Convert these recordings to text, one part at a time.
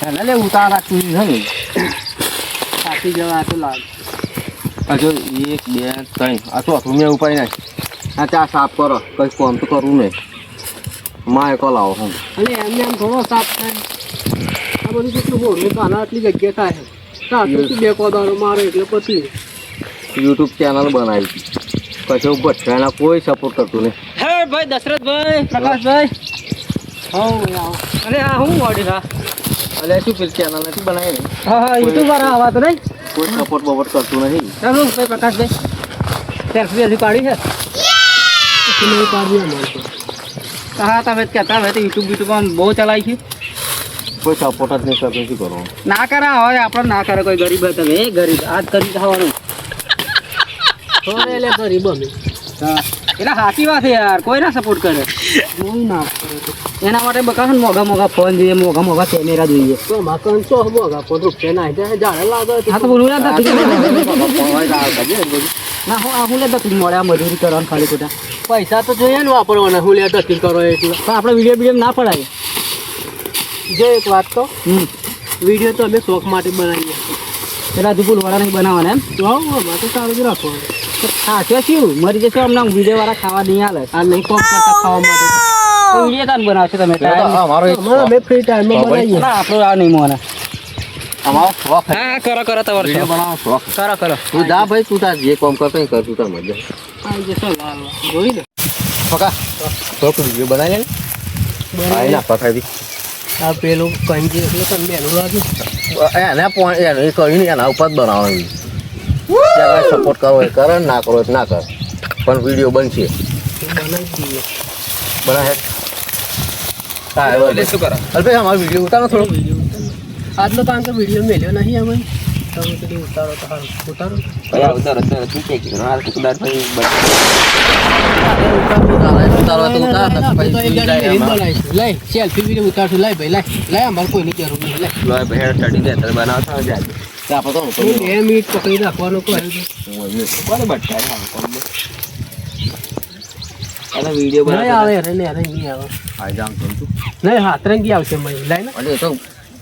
એટલે ઉતાર રાખતું છે ને થાકી જવા તો લાગે. હજુ 1 2 3 આ ચોથું મેં ઉપાય નાખ. આ ચા સાફ કરો કઈ કામ તો કરવું નહીં. માય કોલ આવો હમ અને એમને આમ થોડો સાફ થાય. આ બધું કેટલું મોડું કાના આટલી જગ્યા થાય. સાચું બે કોદારો મારો એટલે પછી યુટ્યુબ ચેનલ બનાવી પછી ભટ્ટાના કોઈ સપોર્ટ કરતું નહીં. હે ભાઈ દશરથભાઈ પ્રકાશભાઈ અરે આ હું મોડી હા એટલે શું પેલી ચેનલ નથી બનાવી ને હા યુટ્યુબર આવા તો નહીં કોઈ સપોર્ટ બપોર્ટ કરતું નહીં. ચાલો ભાઈ પ્રકાશભાઈ સેલ્ફી હજી પાડી છે નહીં પાડી અમારે હા તમે કહેતા હવે તો યુટ્યુબ બહુ ચલાવી છે કોઈ સપોર્ટ જ નહીં કરતું શું કરવાનું. ના કરે હવે આપણે ના કરે કોઈ ગરીબ હતા એ ગરીબ આજ કરી થવાનું એટલે ગરીબ અમે એટલે સાચી વાત છે યાર કોઈ ના સપોર્ટ કરે કોઈ ના એના માટે બકાશન મોઘા મોઘા ફોન જોઈએ મોઘા મોઘા કેમેરા જોઈએ તો મકાન તો મોઘા ફોન રૂપિયા ના જાય લાગે હા તો બોલું ના હું લે દત્તી મળે આ મજૂરી કરવાનું ખાલી ખોટા પૈસા તો જોઈએ ને વાપરવાના હું લે દત્તી કરો એટલે પણ આપણે વિડીયો ના પડાય જો એક વાત તો વિડીયો તો અમે શોખ માટે બનાવીએ પેલા દુપુલ વાળા નહીં બનાવવાના એમ તો તો સારું જ રાખવાનું હા છે શું મરી જશે હમણાં વિડીયો વાળા ખાવા નહીં હાલે આ નહીં કોમ કરતા ખાવા માટે વિડીયો તાન બનાવશો તમે અમે ફ્રી ટાઈમમાં બનાવીએ ના આપણું આ નહીં મોને અમારો શોખ હા કરો કરો તમારો વિડીયો બનાવવાનો શોખ કરો કરો તું જા ભાઈ તું તાર જે કામ કરતો કર તું તાર મજા આવી જશો જોઈ લે પકા થોડુંક વિડીયો બનાવી લે ને ના પકાવી આ પેલું કંજી એટલે તને બેનું લાગ્યું એને પણ એને કહ્યું એના ઉપર જ બનાવવાનું સપોર્ટ કરવો હોય કરે ના કરો ના કર પણ વિડીયો બનશે બનાવી દઈએ બનાવે હા શું કરો અલ્પે અમારો વિડીયો ઉતારો થોડો આજનો કામ તો વિડીયો મેલ્યો નહીં અમે તમે કદી ઉતારો તો સારું ઉતારો ઉતારો તું કે લઈ સેલ્ફી વિડીયો ઉતારશું લઈ ભાઈ લઈ અમારે કોઈની જરૂર નહીં લઈ બનાવતા 2 મિનિટ પકડી રાખવાનું કોઈ વિડીયો નહીં આવે અરે નહીં આવે નહીં હાથ રંગી આવશે મય લઈને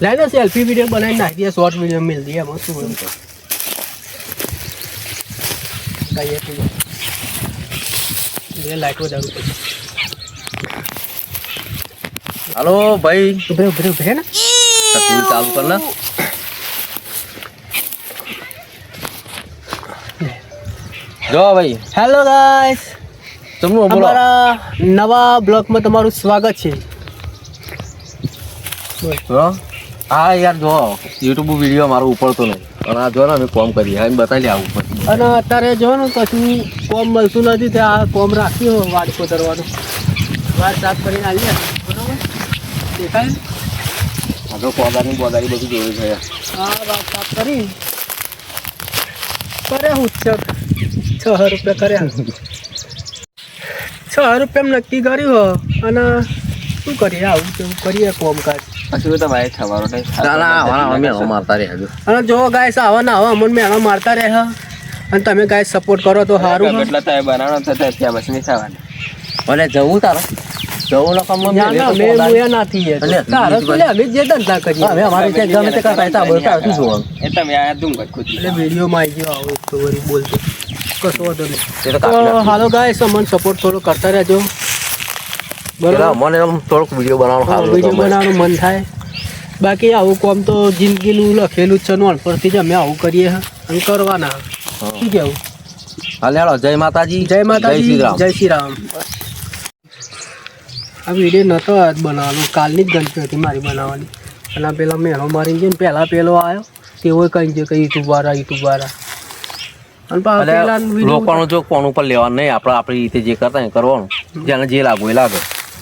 લઈને સેલ્ફી વિડીયો બનાવી નાખી દઈએ શોર્ટ વિડીયો મિલ દઈએ એમાં શું કહીએ તું લાઈટ વધારું પછી હાલો ભાઈ ઉભરે ને તસવીર ચાલુ કર ના જો ભાઈ હેલો ગાઈસ તમને બોલો અમારા નવા બ્લોગમાં તમારું સ્વાગત છે હા યાર જો યુટ્યુબ વિડીયો મારો ઉપડતો નહીં અને આ જો ને અમે કોમ કરીએ એમ બતાવી લે આવું પછી અને અત્યારે જો ને કશું કોમ મળતું નથી તે આ કોમ રાખ્યો વાડ કોતરવાનું વાડ સાફ કરીને આવીએ બરાબર દેખાય આ તો પોદાની બોદારી બધું જોયું છે હા વાડ સાફ કરી કરે હું 6 રૂપિયા કર્યા 6 રૂપિયા નક્કી કર્યું અને શું કરીએ આવું કેવું કરીએ કોમકાજ પછી તો ભાઈ સવારો મેળો મારતા રહે અને જો ગાય આવા ના આવા અમને મેળો મારતા રહે અને તમે ગાય સપોર્ટ કરો તો સારું એટલે તમે બનાવો થતા ત્યાં બસ નહીં થવાનું ભલે જવું તારે જવું લોકો નથી અમે જે ધંધા કરીએ હવે અમારે ત્યાં ગમે તે કરતા શું જોવાનું એ તમે આ દું એટલે વિડીયોમાં આવી ગયો આવો તો વળી બોલતો કશો વાંધો નહીં તો હાલો ગાય અમને સપોર્ટ થોડો કરતા રહેજો બરાબર મને થોડોક વિડીયો બનાવવાનો વિડીયો બનાવવાનું મન થાય બાકી આવું કોમ તો જિંદગીનું લખેલું જ છે નોનપણથી જ અમે આવું કરીએ અને કરવાના શું કેવું હાલ હેડો જય માતાજી જય માતાજી જય શ્રી રામ આ વિડીયો નહોતો આજ બનાવવાનો કાલની જ ગણતરી હતી મારી બનાવવાની અને આ પેલા મેળો મારીને જઈને પહેલાં પેલો આવ્યો તેઓ કહી છે કે યુટ્યુબ વાળા અને લોકોનું જો ફોન ઉપર લેવાનું નહીં આપણે આપણી રીતે જે કરતા ને કરવાનું જેને જે લાગવું એ લાગે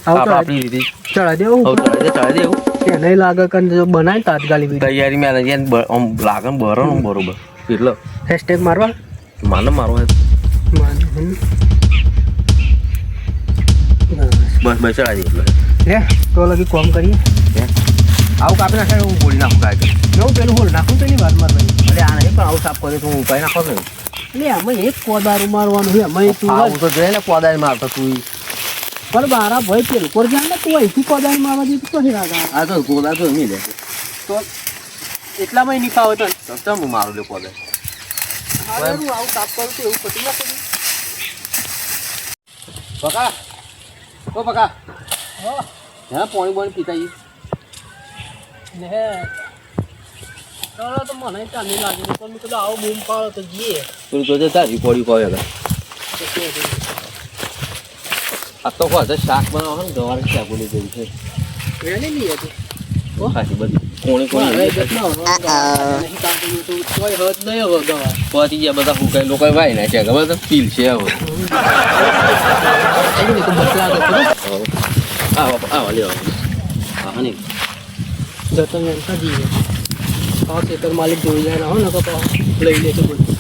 આપણી રીતે ચડાવી દેવું ચડાવી દેવું એને લાગે કે જો બનાય તાત્કાલિક તૈયારી મેં લાગે ને બરોબર બરોબર એટલે હેશટેગ મારવા માનો મારો બસ બસ ચડાવી દે લે તો લગી કોમ કરીએ આવું કાપી નાખે હું બોલી નાખું કાંઈ એવું પેલું હોલ નાખું પેલી વાત મારવાની અરે આ નહીં પણ આવું સાફ કરે તો હું ઉપાય નાખો ને એટલે આમાં એક કોદારું મારવાનું છે અમે તું આવું તો જોઈએ ને કોદારી મારતો તું પણ મારા ભાઈ પેલું કોર જાય ને તું અહીંથી કોદારી મારવા જઈ તો રાગા આ તો ગોદા તો એમ લે તો એટલામાં નહીં ફાવે તને ચમ હું મારું લે પોદે મારે હું આવું કાપ કરું તો એવું પતી ના પડી બકા ઓ બકા હા હે પાણી પાણી પીતા ઈ ને ચાલો તો મને ચાલ નહીં લાગે પણ મેં કીધું આવો બૂમ પાડો તો જઈએ તું જોજે તારી પડી પાવે હતા આ તો કહો શાક બનાવવા ને ગવાર શાક બોલી ગયું છે વેલી લઈએ તું ખાસી બધી કોણી કોણી નહીં કામ કર્યું તો કોઈ હદ નહીં હવે ગવા પતી ગયા બધા હુકાય લોકો વાય ના છે ખબર તો પીલ છે હવે આવા લ્યો હા નહીં જતન જઈએ આ ખેતર માલિક જોઈ જાય ના હો ને તો લઈ લે છે બધું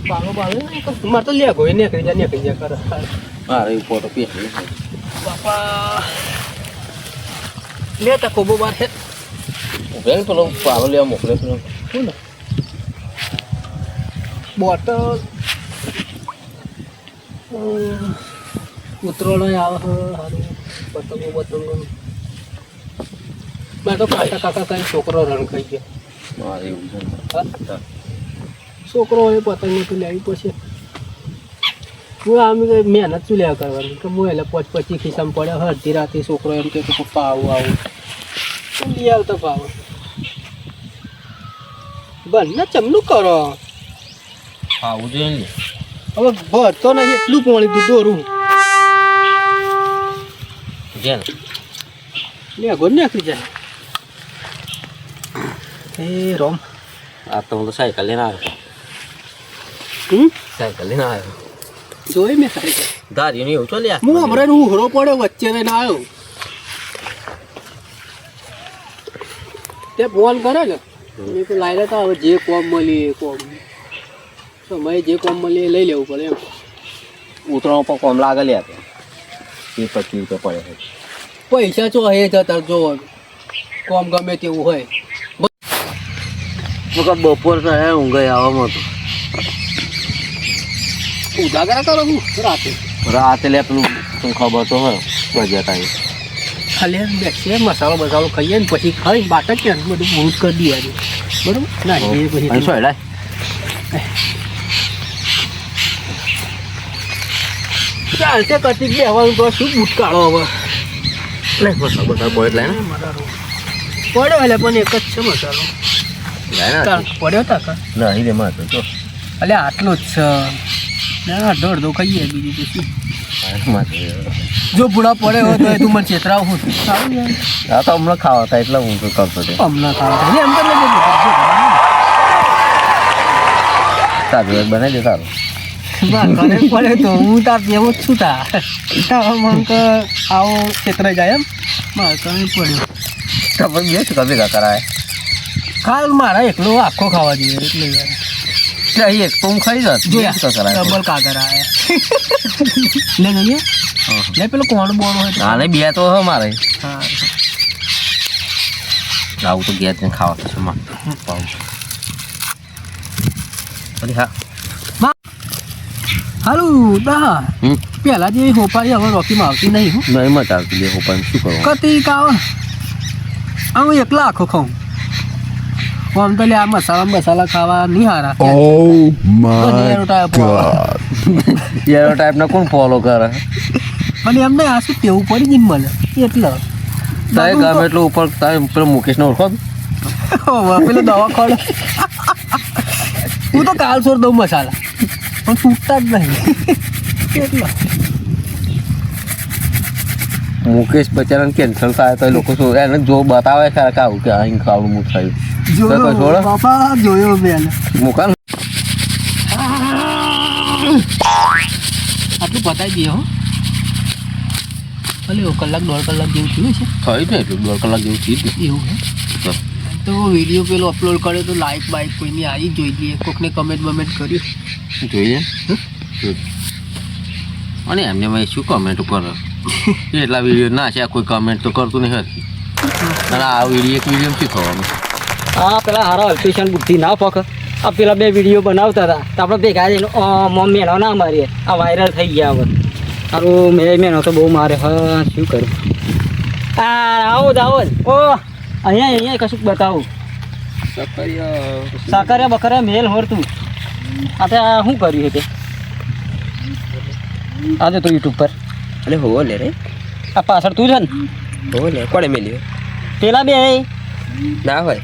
બાલો મારે તો લે ગયો નીકળી જાય કરે મારે ફોટો પી બાપા લે તા કોબો બાર છે બેન પેલો પાવર લેવા મોકલે પેલો શું ને બોટલ ઉતરોળો આવે સારું પતંગો મેં તો કાકા કઈ છોકરો રણ ખાઈ ગયો મારે એવું છે છોકરો એ પતંગ તો લેવી પડશે હું આમ મહેનત શું લેવા કરવાની કે હું એટલે પછી ખિસ્સામાં પડ્યા અડધી રાતે છોકરો એમ કે પપ્પા આવું લઈ આવતા ભાવ બંને ચમનું કરો આવું જોઈએ ને હવે ભરતો નહીં એટલું પાણી તું દોરું જેન મેઘો નીકળી જાય એ રોમ આ તો હું તો સાયકલ લઈને આવ્યો સાયકલ લઈને આવ્યો જોઈ મેં સારી દાદી ને એવું છો લ્યા હું હમણાં ઉઘડો પડ્યો વચ્ચે રહીને આવ્યો તે ફોન કરે ને મેં તો લાવી લેતા હવે જે કોમ મળી એ કોમ સમય જે કોમ મળી એ લઈ લેવું પડે એમ ઉતરણ પર કોમ લાગે લ્યા તે 25 રૂપિયા પડે છે પૈસા ચો હે જતા જો કોમ ગમે તેવું હોય બપોર તો હે ઊંઘ આવવામાં તો ઉજાગરા કરો હું રાતે રાતે લે પેલું તું ખબર તો હોય બજેટ આવી ખાલી બેસીએ મસાલો બસાલો ખાઈએ ને પછી ખાઈ બાટક કે બધું બહુ કરી દઈએ બરોબર ના એ પછી શું હેલા ચાલશે કટી બેવાનું તો શું બૂટ કાઢો હવે લે મસાલો બધા બોય લાય ને પડ્યો એટલે પણ એક જ છે મસાલો લાય પડ્યો તા નહીં રે માં તો એટલે આટલો જ છે ના અડધો ખાઈએ બીજું તો શું જો બુડા પડે હોય તો તું મને છેતરાવ હું સારું યાર હા તો હમણાં ખાવા હતા એટલે હું તો કરતો હતો હમણાં ખાવા એમ તો સારું બનાવી દે સારું પડે તો હું તાર જેવો જ છું તાર આવો છેતરાઈ જાય એમ મારે તો નહીં પડ્યો તો પછી બે શું ભેગા કરાય ખાલ મારા એકલો આખો ખાવા જોઈએ એટલે યાર એક તો હું ખાઈ જાત ડબલ કાગર આયા લે જોઈએ લે પેલો કોણ બોલ હોય હા ને બે તો હ મારે હા આવું તો ગેસ ને ખાવા છે માં અરે હા હાલો દા પેલા જે હોપારી હવે રોકીમાં આવતી નહીં હું નહીં મત આવતી બે હોપારી શું કરવું કતી કાવ હું એકલા આખો ખાઉં આમ તો લે આ મસાલા ખાવા નહીં હારા યાર ટાઈપના કોણ ફોલો કરે અને એમને આ શું કેવું પડી ગયું મને એટલે તારે ગમે એટલું ઉપર તારે પેલો મુકેશને ઓળખો પેલો દવા ખોલો હું તો કાલ છોડ દઉં મસાલા પણ છૂટતા જ નહીં એટલે મુકેશ બચારાને કેન્સર થાય તો લોકો શું એને જો બતાવે ખરા કે આવું કે અહીં ખાવું હું થયું જોયો બાપા જોયો બેન મુકાન આટલું પતાવી દઈએ હો ભલે કલાક 1.5 કલાક જેવું થયું છે થયું ને એટલું 1.5 કલાક જેવું થયું એવું હે તો વિડીયો પેલો અપલોડ કર્યો તો લાઈક બાઈક કોઈની આવી જોઈ લઈએ કોકને કમેન્ટ બમેન્ટ કર્યું જોઈએ અને એમને મેં શું કમેન્ટ ઉપર એટલા વિડીયો ના છે કોઈ કમેન્ટ તો કરતું નહીં હતી અને આ વિડીયો એક વિડીયો શું થવાનું હા પેલા હારા અલ્પેશન બુદ્ધિ ના પક આ પેલા 2 વિડીયો બનાવતા હતા તો આપણે ભેગા જઈને મેનો ના મારીએ આ વાયરલ થઈ ગયા હવે સારું મેનો તો બહુ મારે હા શું કરું આવો જ ઓ અહીંયા કશુંક બતાવું સાકરિયા બકરિયા મેલ હોરતું આ શું કર્યું તે આજે તો યુટ્યુબ પર અલે હોવો લે રે આ પાછળ તું છે ને હોવો લે કોણે મેલ્યો પેલા બે ના હોય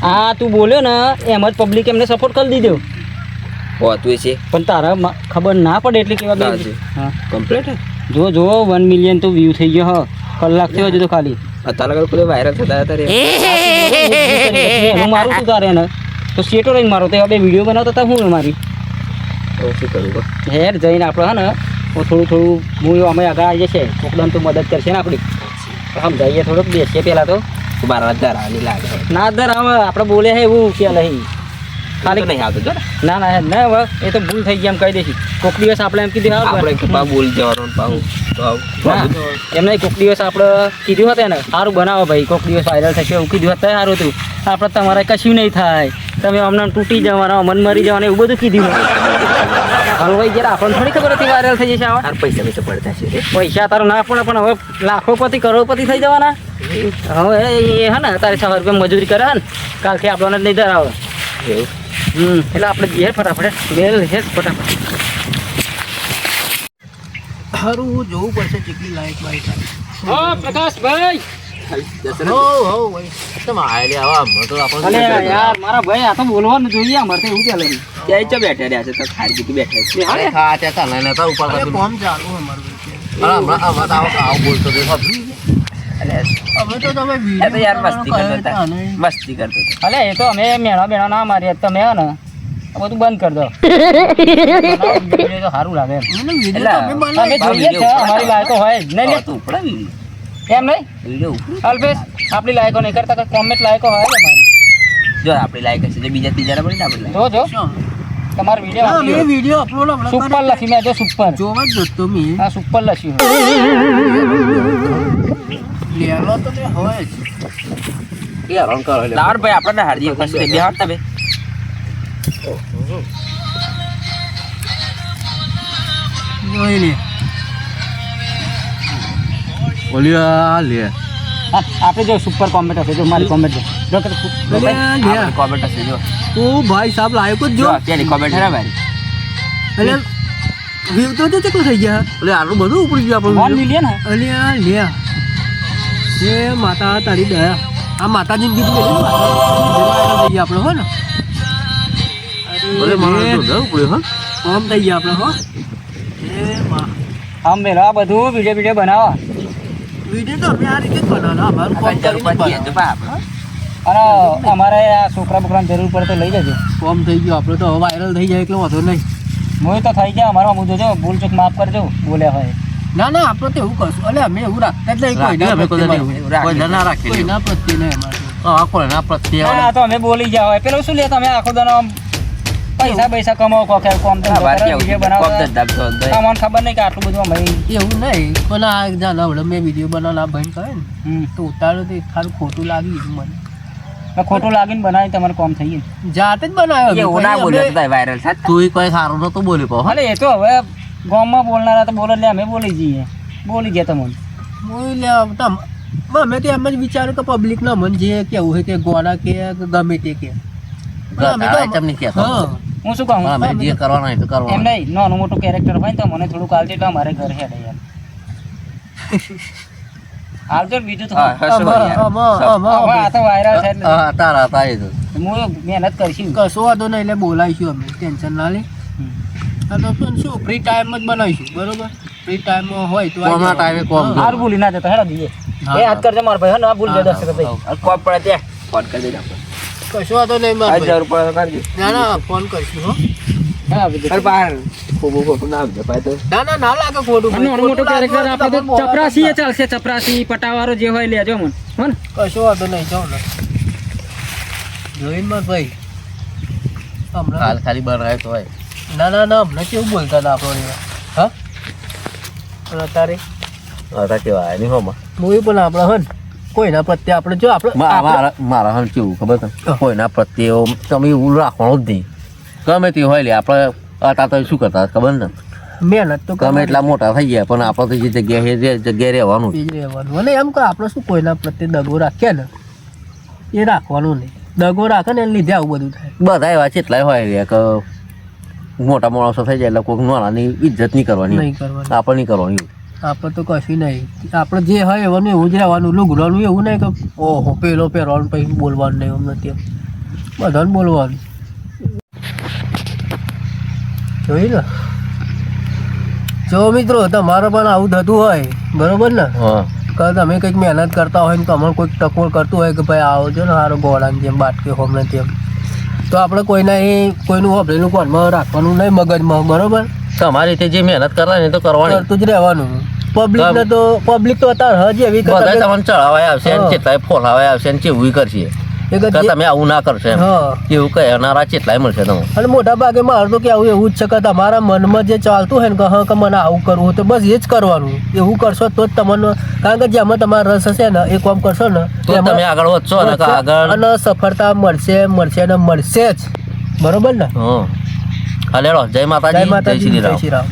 હા તું બોલ્યો ને એમ જ પબ્લિક એમને સપોર્ટ કરી દીધો હોતું છે પણ તારા ખબર ના પડે એટલે કેવા ના બે છે. હા કમ્પ્લીટ જો 1 મિલિયન તો વ્યૂ થઈ ગયો કલાક થયો હજુ તો ખાલી અત્યારે કોઈ વાયરલ થતા હતા રે હું મારું તું તારે ને તો સેટો લઈને મારો તો બે વિડીયો બનાવતા હતા હું મારી શું કરું કહો? હેર જઈને આપણે હા ને થોડું હું અમે આગળ આવી જશે કોકડાને તો મદદ કરશે ને આપણી સમજાવીએ થોડુંક બેસીએ પહેલાં તો મારા ધરાની લાગે ના દર હવે આપણે બોલ્યા હે એવું કે નહીં ખાલી નહીં આવતું જો ને. ના હવે એ તો ભૂલ થઈ ગઈ એમ કહી દઈશું કોક દિવસ આપણે એમ કીધું આપણે કે પા બોલ જવાનું પાઉં તો આવું. એમ નહીં કોક દિવસ આપણે કીધું હતું ને સારું બનાવો ભાઈ કોક દિવસ વાયરલ થશે એવું કીધું હતું સારું હતું આપણે તમારે કશું નહીં થાય તમે અમને તૂટી જવાના મન મરી જવાના એવું બધું કીધું હલવાઈ ગયા આપણને થોડી ખબર હતી વાયરલ થઈ જશે આવા તાર પૈસા પૈસા પડતા છે રે. પૈસા તારું ના પડે પણ હવે લાખોપતિ કરોડપતિ થઈ જવાના હવે એ હે ને તારે 100 રૂપિયા મજૂરી કરે હે ને કાલથી આપણને જ નહીં ધરાવે એવું એટલે આપણે ઘેર ફટાફટ બેલ હેસ ફટાફટ સારું જોવું પડશે કેટલી લાઈક બાઈક હા પ્રકાશભાઈ અલે યાર મારા ભાઈ આ તો બોલવાનું જોઈએ અમારે તો એવું ચાલે ત્યાં ચો બેઠા રહ્યા છે તો ખારી જીકી બેઠા છે અરે કોમ ચાલુ અમારું હવે તો તમે એ તો યાર મસ્તી કરતા હતા વિડીયો મસ્તી કરતા હતા અલે એ તો અમે મેણા બેણા ના મારીએ તમે હે ને આ બધું બંધ કરી દો વિડીયો તો સારું લાગે એમ. તમે અમે જોઈએ જ છે અમારી લાયકો હોય જ નહીં લે તો ઉપડા વિડીયો એમ નહીં અલ્પેશ આપણી લાયકો નહીં કરતા કે કોમેન્ટ લાયકો હોય ને અમારી જો આપણી લાયક હશે તો બીજા ત્રીજા પડી ને આપણે જો તમારો વિડીયો વિડીયો અપલોડ હમણાં સુપર લખી મેં જો સુપર જોવા જ જતો મેં હા સુપર લખ્યું લેલો તો તે હોય જ લાવર ભાઈ આપણે ના હારજી કશું બે હાર તમે જોઈ લે હા આપણે જો સુપર કોમેન્ટ હશે જો મારી કોમેન્ટ જો કે આપણે કોમેન્ટ હશે જો તું ભાઈ સાહેબ લાયકો જ જો જો પેલી કોમેન્ટ હે મારી એટલે વ્યૂ તો કેટલું થઈ ગયા એટલે આટલું બધું ઉપડી ગયું 1 મિલિયન હે અલ્યા લે એ માતા તારી દયા આ માતાજીને કીધું કે આપણે હો ને કોમ થઈ ગયા આપણે હો એ માં આમ મેલા બધું વિડીયો બનાવવા વિડીયો તો અમે આ રીતે જ બનાવવાના અમારું કોમ જરૂર કરીને પડતી જ તો આપણે અને અમારે આ છોકરા બોકરાને જરૂર પડે તો લઈ જજો કોમ થઈ ગયું આપણે તો હવે વાયરલ થઈ જાય એટલે વાંધો નહીં હું તો થઈ ગયા અમારા મુદ્દો જો ભૂલ ચૂક માફ કરજો બોલ્યા હોય ના ના આપણે તો એવું કરશું એટલે અમે એવું રાખતા જ નહીં કોઈના પ્રત્યે નહીં અમારે ના તો અમે બોલી ગયા હોય પેલું શું લે તમે આખો દાનો પૈસા કમાવો કોકે કોમ તો વિડીયો બનાવો તમને ખબર નહીં કે આટલું બધું અમે એવું નહીં પણ આ જાણ હમણાં મેં વિડીયો બનાવવાના ભાઈ કહે ને તો ઉતારો તો ખાલી ખોટું લાગી ગયું મને ખોટું લાગીને બનાવી તમારે કોમ થઈ ગયું જાતે જ બનાવ્યો એવું ના બોલ્યો તો વાયરલ થાય તું કોઈ સારું નતો બોલી પાવ અરે એ તો હવે ગામમાં બોલનારા તો બોલે એટલે અમે બોલી જઈએ બોલી ગયા તમને મેં તો એમ જ વિચાર્યું કે પબ્લિક ના મન જે કેવું હોય કે ગોળા કે ગમે તે કે હું શું કહું એમ નહીં નાનું મોટું કેરેક્ટર હોય ને તો મને થોડુંક આલજો એટલે અમારે ઘર હેડે યાર આલજો ને બીજું તો હવે આ તો વાયરલ છે એટલે હું મહેનત કરીશું કશો વાંધો નહીં એટલે બોલાવીશું અમે ટેન્શન ના લે શું ફ્રી ટાઈમ જ બનાવીશું બરોબર ફ્રી ટાઈમ હોય તો હાર ભૂલી ના જતો હેડા દઈએ એ હાથ કરજે મારા ભાઈ હા ભૂલ જાય 10 સેકન્ડ કોપ પડે ત્યાં ફોન કરી દેજો આપણે કશો વાંધો નહીં મારા ભાઈ. જરૂર પડે કરજો ના ના ફોન કરશું હો અરે બહાર ખોટું ના આપજો ભાઈ તો ના લાગે ખોટું નાનું મોટું કેરેક્ટર આપણે તો ચપરાસી એ ચાલશે ચપરાસી પટાવાળો જે હોય લેજો મને હો ને કશો વાંધો નહીં જાઓ ને જોઈને માર ભાઈ હમણાં ખાલી બનાવે તો હોય ના હમણાં કેવું બોલતા હતા આપણને હા પણ અત્યારે કેવાય નહીં હોમાં મૂવી પણ આપણે હન કોઈના પ્રત્યે આપણે જો આપણે મારા હમ કેવું ખબર છે કોઈના પ્રત્યે તમે એવું રાખવાનું જ નહીં ગમે તે હોય લે આપણે હતા તો શું કરતા ખબર ને મહેનત તો ગમે એટલા મોટા થઈ ગયા પણ આપણે તો જે જગ્યાએ રહેવાનું એ જ રહેવાનું અને એમ કે આપણે શું કોઈના પ્રત્યે દગો રાખીએ ને એ રાખવાનું નહીં દગો રાખે ને એને લીધે આવું બધું થાય બધા એવા કેટલાય હોય રહ્યા કે મોટા માણસો થઈ જાય એટલે કોઈક નાનાની ઇજ્જત નહીં કરવાની નહીં કરવાનું આપણે નહીં કરવાની આપણે તો કશું નહીં આપણે જે હોય એવાનું એવું જ રહેવાનું લુગડવાનું એવું નહીં કે ઓહો પેલો પહેરવાનું પછી બોલવાનું નહીં એમ નથી બધાને બોલવાનું જોઈ ને જો મિત્રો તમારે પણ આવું થતું હોય બરોબર ને હા કે તમે કંઈક મહેનત કરતા હોય ને તમારે કોઈક ટકોર કરતું હોય કે ભાઈ આવજો ને સારો ગોળાની જેમ બાટકે હોમ ને તેમ તો આપણે કોઈના એ કોઈનું હોબરેલું કોનમાં રાખવાનું નહીં મગજમાં બરોબર તમારી રીતે જે મહેનત કરવાની તો કરવાની કરતું જ રહેવાનું પબ્લિક તો અત્યારે હજી એવી બધા તમને ચડાવાય આવશે ને કેટલાય ફોલાવાય આવશે ને ચેવું કરશે કે તમે આવું ના કરશો એમ એવું કહેનારા કેટલાય મળશે તમને અને મોટા ભાગે મારે તો કેવું એવું જ છે કે તમારા મનમાં જે ચાલતું હોય ને કે હા કે મને આવું કરવું તો બસ એ જ કરવાનું એવું કરશો તો જ તમને કારણ કે જેમાં તમારો રસ હશે ને એ કામ કરશો ને તો તમે આગળ વધશો ને આગળ અને સફળતા મળશે ને મળશે જ બરોબર ને હા હાલેડો જય માતાજી જય શ્રી રામ.